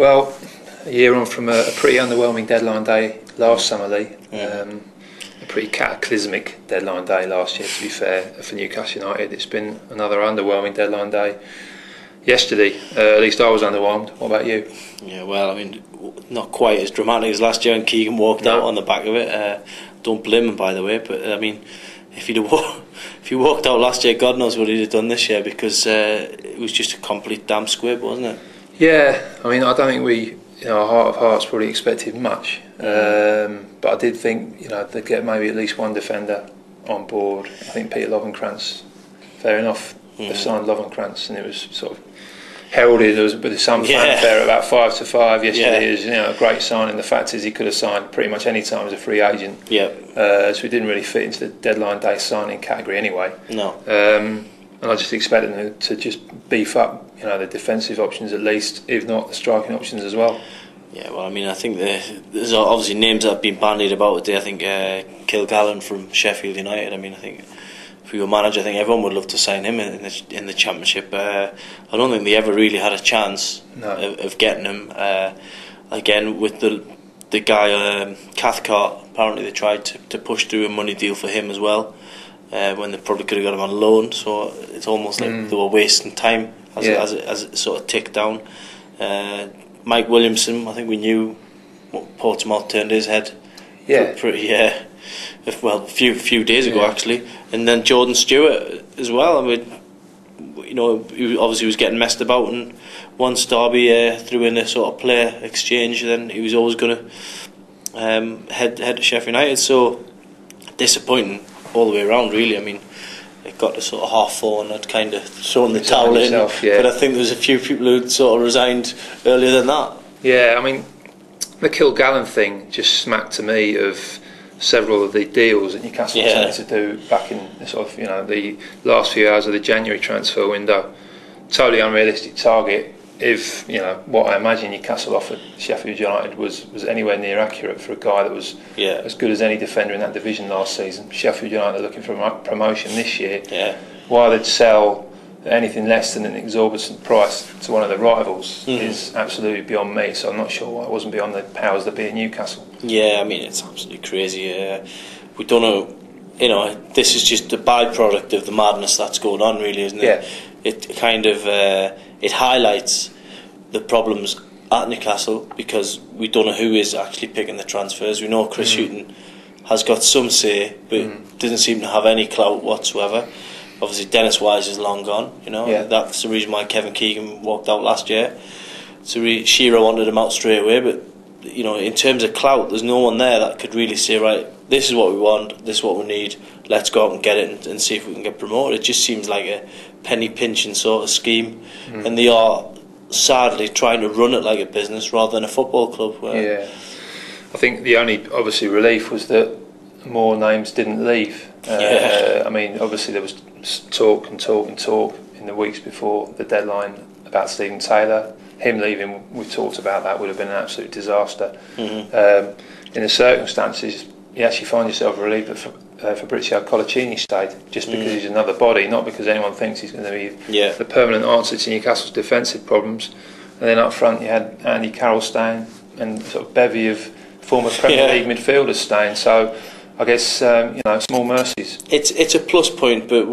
Well, a year on from a pretty underwhelming deadline day last summer, Lee. A pretty cataclysmic deadline day last year, to be fair, for Newcastle United. It's been another underwhelming deadline day yesterday. At least I was underwhelmed. What about you? Yeah, well, I mean, not quite as dramatic as last year, and Keegan walked out on the back of it. Don't blame him, by the way, but I mean, if he walked out last year, God knows what he'd have done this year, because it was just a complete damn squib, wasn't it? Yeah, I mean, I don't think we, our heart of hearts, probably expected much. But I did think, they'd get maybe at least one defender on board. I think Peter Lovenkrands, fair enough, they've signed Lovenkrands, and it was sort of heralded with some fanfare at about 5 to 5 yesterday as a great signing. The fact is, he could have signed pretty much any time as a free agent. So he didn't really fit into the deadline day signing category anyway. No. And I just expected them to just beef up, the defensive options at least, if not the striking options as well. Yeah, well, I mean, I think there's obviously names that have been bandied about today. I think Kilgallen from Sheffield United. I mean, I think if we were manager, I think everyone would love to sign him in the Championship. I don't think they ever really had a chance of getting him. Again, with the guy Cathcart, apparently they tried to push through a money deal for him as well, when they probably could have got him on loan. So it's almost like they were wasting time as it sort of ticked down. Mike Williamson, I think we knew what Portsmouth turned his head. A few days ago actually, and then Jordan Stewart as well. I mean, he obviously was getting messed about, and once Derby threw in a sort of player exchange, then he was always going to head to Sheffield United. So disappointing all the way around, really. I mean, it got to sort of half-4 and I'd kind of thrown the towel in, but I think there was a few people who'd sort of resigned earlier than that. Yeah, I mean, the Kilgallen thing just smacked to me of several of the deals that Newcastle wanted to do back in the last few hours of the January transfer window. Totally unrealistic target. If what I imagine Newcastle offered Sheffield United was anywhere near accurate for a guy that was as good as any defender in that division last season. Sheffield United are looking for promotion this year. Why they'd sell anything less than an exorbitant price to one of the rivals is absolutely beyond me. So I'm not sure why it wasn't beyond the powers that be in Newcastle. Yeah, I mean, it's absolutely crazy. We don't know. This is just a byproduct of the madness that's going on, really, isn't it? Yeah. It kind of it highlights the problems at Newcastle, because we don't know who is actually picking the transfers. We know Chris Hughton has got some say, but doesn't seem to have any clout whatsoever. Obviously, Dennis Wise is long gone. That's the reason why Kevin Keegan walked out last year. So Shearer wanted him out straight away, but in terms of clout, there's no one there that could really say, right, this is what we want, this is what we need, let's go out and get it and see if we can get promoted. It just seems like a penny pinching sort of scheme, and they are sadly trying to run it like a business rather than a football club. I think the only obviously relief was that more names didn't leave. I mean, obviously there was talk in the weeks before the deadline about Stephen Taylor. Him leaving, we've talked about that, would have been an absolute disaster. In the circumstances, you actually find yourself relieved that Fabrizio Colaccini stayed, just because he's another body, not because anyone thinks he's going to be the permanent answer to Newcastle's defensive problems. And then up front you had Andy Carroll staying, and sort of bevy of former Premier League midfielders staying. So I guess small mercies. It's a plus point, but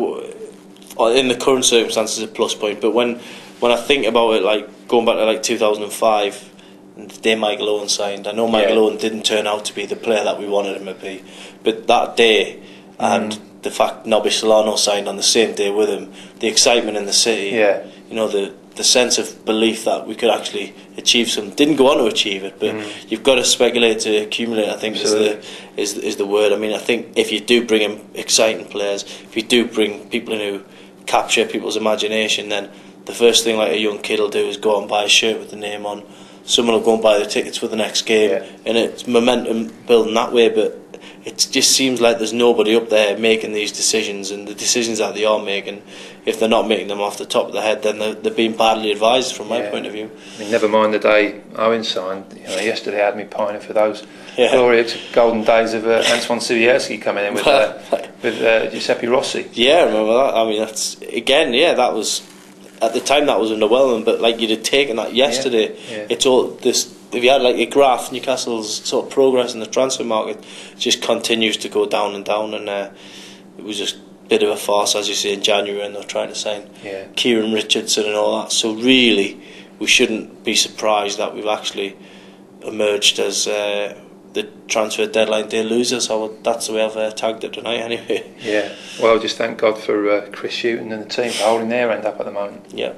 in the current circumstances, a plus point. But when I think about it, like going back to like 2005, and the day Michael Owen signed, I know Michael Owen didn't turn out to be the player that we wanted him to be, but that day and the fact Nobby Solano signed on the same day with him, the excitement in the city, the sense of belief that we could actually achieve something. Didn't go on to achieve it, but you've got to speculate to accumulate, I think is the word. I mean, I think if you do bring in exciting players, if you do bring people in who capture people's imagination, then the first thing like a young kid will do is go out and buy a shirt with the name on. Someone will go and buy the tickets for the next game, and it's momentum building that way. But it just seems like there's nobody up there making these decisions, and the decisions that they are making, if they're not making them off the top of their head, then they're being badly advised from my point of view. I mean, never mind the day Owen signed. Yesterday had me pining for those glorious golden days of Antoine Sivierski coming in with Giuseppe Rossi. Yeah, I remember that. I mean, that's again, that was at the time that was underwhelming, but like you'd have taken that yesterday. Yeah. It's all this. If you had like a graph, Newcastle's sort of progress in the transfer market just continues to go down and down, and it was just a bit of a farce, as you say, in January, and they're trying to sign Kieran Richardson and all that. So really, we shouldn't be surprised that we've actually emerged as the transfer deadline day losers. That's the way I've tagged it tonight, anyway. Yeah. Well, just thank God for Chris Houghton and the team for holding their end up at the moment. Yeah.